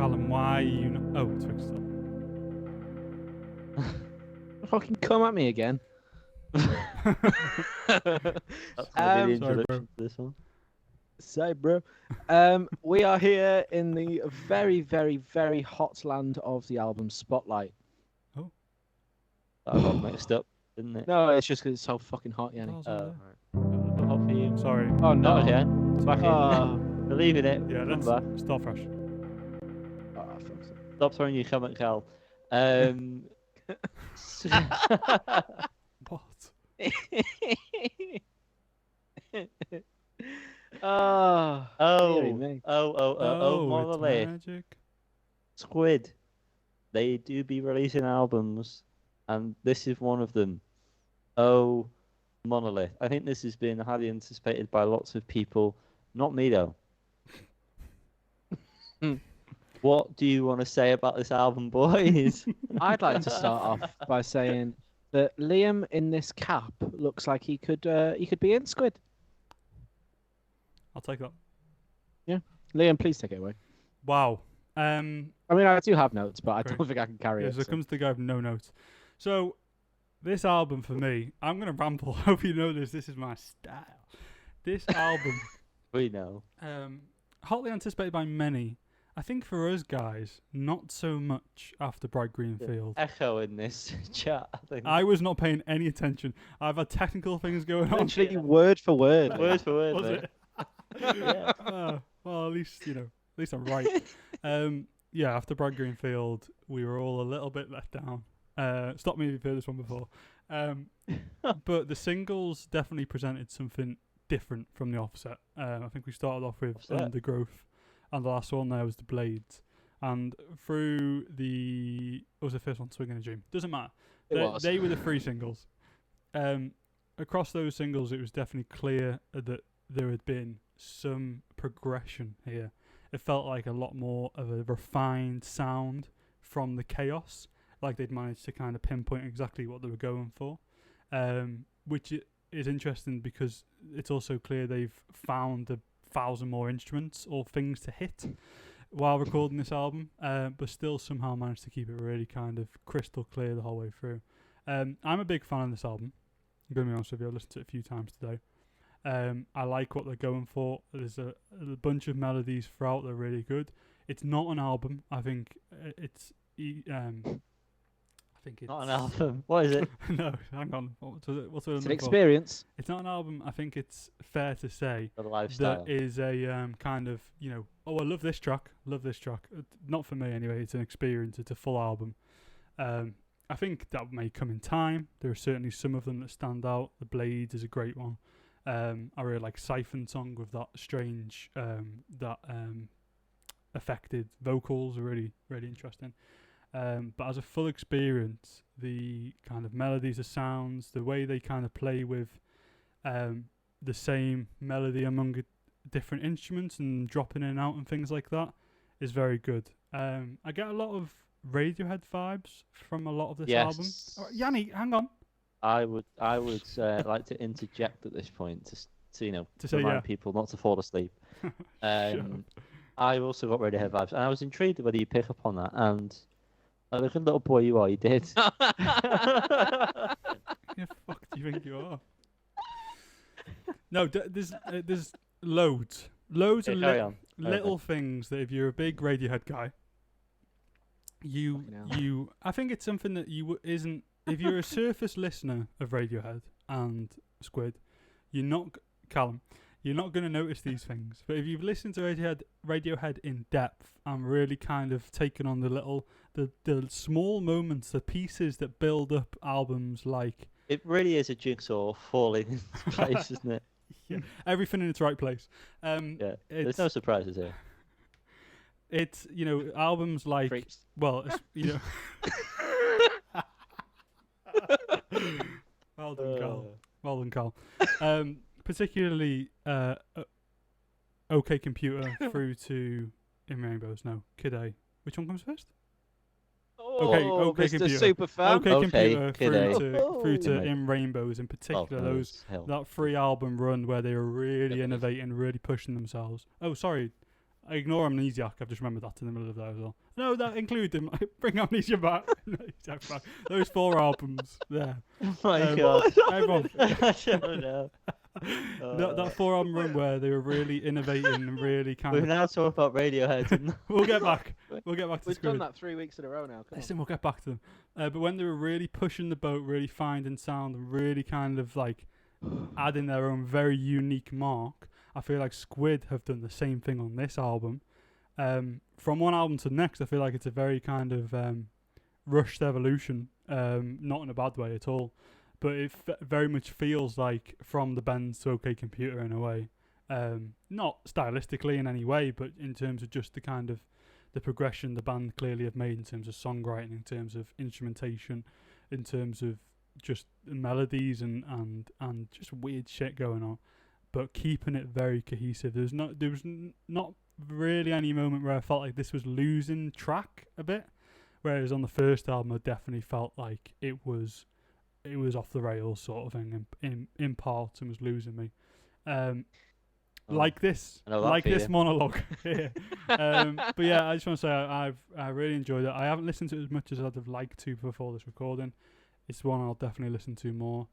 Callum, why are you not... Oh, it's fixed up. Fucking come at me again. That's gonna be the Sorry, introduction to this one. Say, bro. We are here in the very, very, very hot land of the album Spotlight. Oh. That got mixed up, didn't it? No, it's just because it's so fucking hot, Yanni. Balls over Right. Too hot for you. Sorry. Oh, no. Not again. It's back in. Oh, Believe in it. Yeah, Come let's back. start fresh. fuck's sake. Stop throwing your comment, Cal. What? Dearie me. Monolith. It's magic. Squid. They do be releasing albums, and this is one of them. Oh, Monolith. I think this has been highly anticipated by lots of people. Not me, though. What do you want to say about this album, boys? I'd like to start off by saying that Liam in this cap looks like he could be in Squid. I'll take that. Liam, please take it away. Wow. I mean, I do have notes, but I Great. don't think I can carry Yeah, it. so it so- comes to the guy with no notes. So, this album for me, I'm going to ramble. I hope you know this. This is my style. This album, We know. hotly anticipated by many. I think for us guys, not so much after Bright Green Field. Echo in this chat, I think. I was not paying any attention. I've had technical things going on. Literally word for word. Word for word, Was mate. it? Yeah. Well, at least I'm right. Yeah, after Bright Green Field, we were all a little bit let down. Stop me if you've heard this one before. But the singles definitely presented something different from the offset. I think we started off with Offset. The Growth, and the last one there was The Blades. And through what was the first one? Swing in a Dream. Doesn't matter. They were the three singles. Across those singles, it was definitely clear that there had been some progression here. It felt like a lot more of a refined sound from the chaos, like they'd managed to kind of pinpoint exactly what they were going for, which is interesting because it's also clear they've found 1,000 more instruments or things to hit while recording this album, but still somehow managed to keep it really kind of crystal clear the whole way through. I'm a big fan of this album. I'm going to be honest with you, I've listened to it a few times today. I like what they're going for. There's a bunch of melodies throughout that are really good. It's not an album. I think it's Not an album. What is it? No, hang on. What's it? It's an looking for? experience. It's not an album. I think it's fair to say The lifestyle. that is a kind of, I love this track. Love this track. Not for me anyway. It's an experience. It's a full album. I think that may come in time. There are certainly some of them that stand out. The Blades is a great one. I really like Siphon Song with that strange, affected vocals are really, really interesting. But as a full experience, the kind of melodies, the sounds, the way they kind of play with the same melody among different instruments and dropping in and out and things like that is very good. I get a lot of Radiohead vibes from a lot of this album. Yes. Yanni, hang on. I would like to interject at this point to To say, remind yeah. people not to fall asleep. Shut up. I also got Radiohead vibes, and I was intrigued whether you pick up on that. And like a good little boy you are, you did. Yeah, fuck do you think you are? No, there's loads Okay, of carry on. little things that if you're a big Radiohead guy, Fucking hell. I think it's something that isn't. If you're a surface listener of Radiohead and Squid, you're not Callum. You're not going to notice these things. But if you've listened to Radiohead in depth and really kind of taken on the small moments, the pieces that build up albums like It really is a jigsaw falling into place, isn't it? everything in its right place. Yeah. There's It's no surprises here. it's albums like Freaks. well well done, Carl. Well done, Carl. Particularly OK Computer through to In Rainbows. No, Kid A. Which one comes first? Okay, OK Mr. Computer. Superfan. OK Okay, Computer Kid A. through to Right. In Rainbows, in particular those hell. that free album run where they were really Yeah. innovating, really pushing themselves. Oh, sorry, I ignore Amnesiac. I've just remembered that in the middle of that as well. No, that includes them. Bring Amnesia back. Amnesiac back. Those 4 albums there. Oh my god. Everyone. I don't know. That 4 album run where they were really innovating and really kind We've of. now talked about Radiohead. And We'll get back. We'll get back to We've Squid. done that 3 weeks in a row now. Listen, we'll get back to them. But when they were really pushing the boat, really finding sound, and really kind of like adding their own very unique mark, I feel like Squid have done the same thing on this album. From one album to the next, I feel like it's a very kind of rushed evolution, not in a bad way at all, but it very much feels like from the Bends to OK Computer in a way. Not stylistically in any way, but in terms of just the kind of the progression the band clearly have made in terms of songwriting, in terms of instrumentation, in terms of just melodies and just weird shit going on, but keeping it very cohesive. There was not really any moment where I felt like this was losing track a bit, whereas on the first album I definitely felt like it was off the rails sort of thing in parts and was losing me. Like this monologue here. But yeah, I just want to say I really enjoyed it. I haven't listened to it as much as I'd have liked to before this recording. It's one I'll definitely listen to more.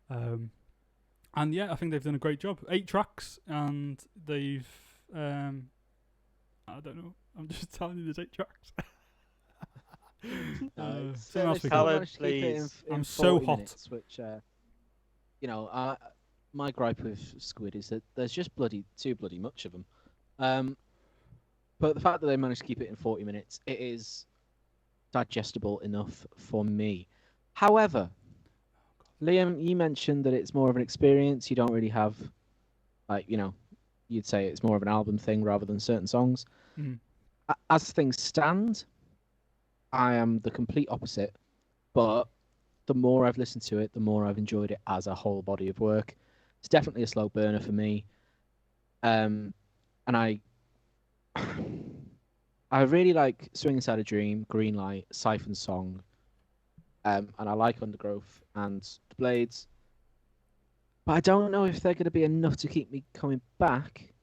And yeah, I think they've done a great job. 8 tracks, and they've I don't know. I'm just telling you there's 8 tracks. I'm so hot. Minutes, which my gripe with Squid is that there's just too bloody much of them. But the fact that they managed to keep it in 40 minutes, it is digestible enough for me. However, Liam, you mentioned that it's more of an experience. You don't really have, you'd say it's more of an album thing rather than certain songs. Mm. As things stand, I am the complete opposite. But the more I've listened to it, the more I've enjoyed it as a whole body of work. It's definitely a slow burner for me. And I really like Swing Inside a Dream, Green Light, Siphon Song, and I like Undergrowth and The Blades. But I don't know if they're going to be enough to keep me coming back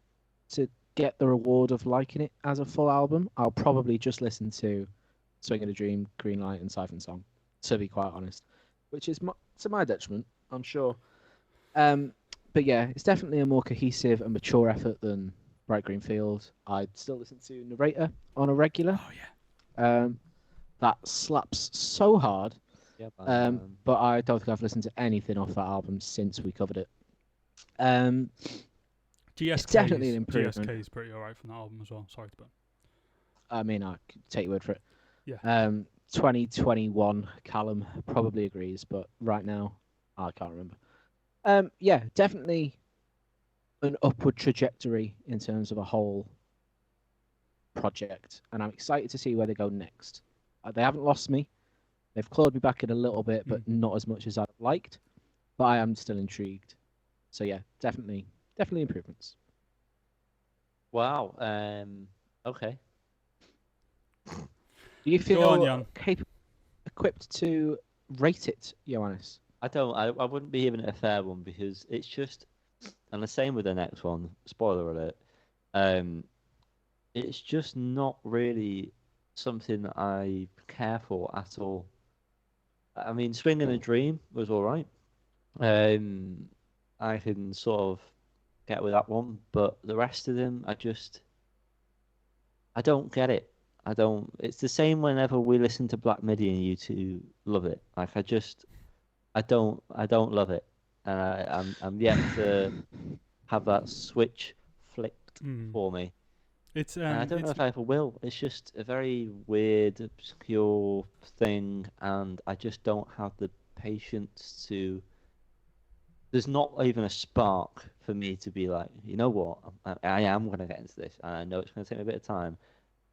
to get the reward of liking it as a full album. I'll probably just listen to Swing in a Dream, Green Light, and Siphon Song, to be quite honest, which is to my detriment, I'm sure. But yeah, it's definitely a more cohesive and mature effort than Bright Green Field. I'd still listen to Narrator on a regular. Oh yeah. That slaps so hard. Yeah, but I don't think I've listened to anything off that album since we covered it. It's definitely an improvement. GSK is pretty alright from that album as well. Sorry to burn. I mean, I could take your word for it. Yeah. 2021, Callum probably agrees, but right now, I can't remember. Yeah, definitely an upward trajectory in terms of a whole project, and I'm excited to see where they go next. They haven't lost me. They've clawed me back in a little bit, but not as much as I'd liked. But I am still intrigued. So yeah, definitely improvements. Wow. Okay. Do you feel equipped to rate it, Ioannis? I don't. I wouldn't be giving it a fair one because it's just, and the same with the next one. Spoiler alert. It's just not really something that I care for at all. I mean, Swing in a Dream was all right. I can sort of get with that one, but the rest of them, I don't get it. It's the same whenever we listen to Black Midi and you two love it. Like I don't love it, and I'm yet to have that switch flicked for me. It's I don't know if I ever will. It's just a very weird, obscure thing, and I just don't have the patience to. There's not even a spark for me to be like, you know what, I am going to get into this, and I know it's going to take me a bit of time,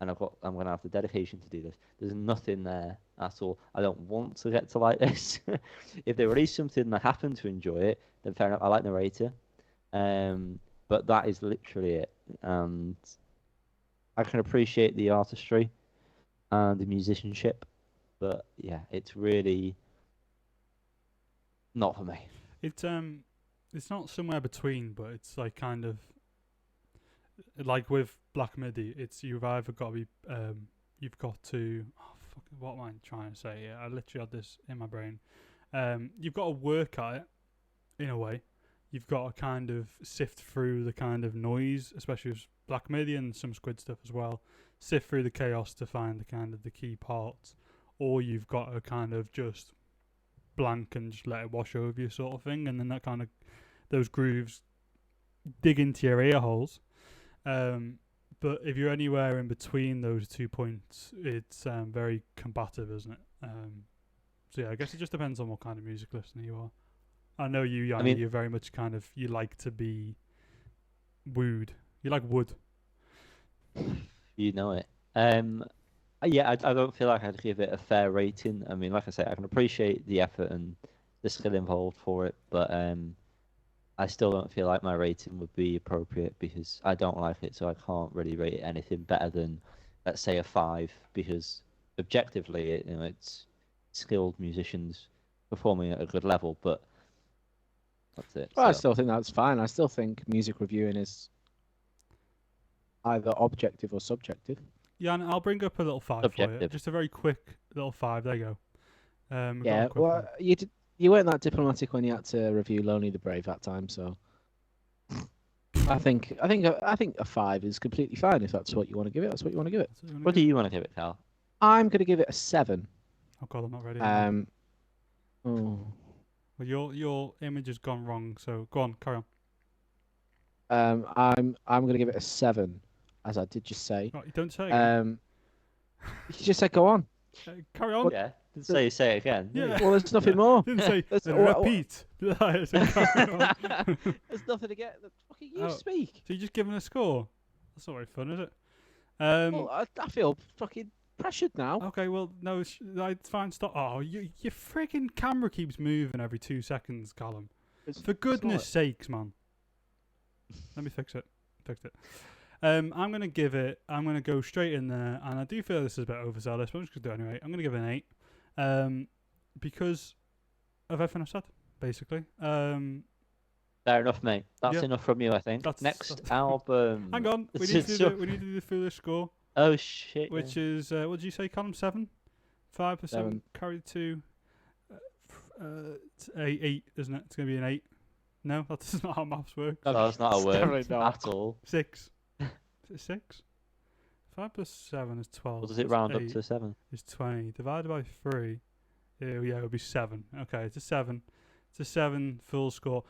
and I'm going to have the dedication to do this. There's nothing there at all. I don't want to get to like this. If they release something and I happen to enjoy it, then fair enough. I like Narrator, but that is literally it. And I can appreciate the artistry and the musicianship, but yeah, it's really not for me. It's not somewhere between, but it's like kind of. like with Black Midi, it's you've either got to be you've got to what am I trying to say here? I literally had this in my brain. You've got to work at it in a way. You've got to kind of sift through the kind of noise, especially with Black Midi and some Squid stuff as well. Sift through the chaos to find the kind of the key parts, or you've got to kind of just blank and just let it wash over you, sort of thing, and then that kind of those grooves dig into your ear holes. But if you're anywhere in between those 2 points, it's very combative, isn't it? So yeah, I guess it just depends on what kind of music listener you are. I know you, Yanni, you're very much kind of, you like to be wooed. You like wood. You know it. Yeah, I don't feel like I'd give it a fair rating. I mean, like I say, I can appreciate the effort and the skill involved for it, but I still don't feel like my rating would be appropriate because I don't like it, so I can't really rate it anything better than, let's say, a 5, because objectively, it's skilled musicians performing at a good level, but that's it. Well, so. I still think that's fine. I still think music reviewing is either objective or subjective. Yeah, and I'll bring up a little 5 for you. Just a very quick little 5. There you go. Yeah, well, you weren't that diplomatic when you had to review Lonely the Brave that time, so I think a 5 is completely fine if that's what you want to give it. That's what you want to give it. What do you want to give it, Cal? I'm going to give it a 7. Oh God, I'm not ready. Well, your image has gone wrong, so go on, carry on. I'm going to give it a 7, as I did just say. Oh, you don't say it. You just said go on. Carry on. Yeah, didn't say it again. Yeah. Well, there's nothing more. Didn't say repeat. There's nothing to get. Fucking you speak. So you're just giving a score? That's not very fun, is it? Well, I feel fucking pressured now. Okay, well, no, it's fine. Stop. Oh, your freaking camera keeps moving every 2 seconds, Callum. For goodness sakes, man. Let me fix it. I'm going to go straight in there, and I do feel this is a bit overzealous, but I'm just going to do it anyway. I'm going to give it an 8, because of everything I've said, basically. Fair enough, mate. That's enough from you, I think. Next album. Hang on, we need to do the foolish score. Oh, shit. Which is, what did you say, Column 7? 5%, carried 2. It's 8, isn't it? It's going to be an 8. No, that's not how maths work. No, that's not a word at all. 6. Is it 6? 5 plus 7 is 12. Or does it round up to 7? It's 20. Divided by 3. Yeah, it would be 7. Okay, it's a 7. It's a 7 full score.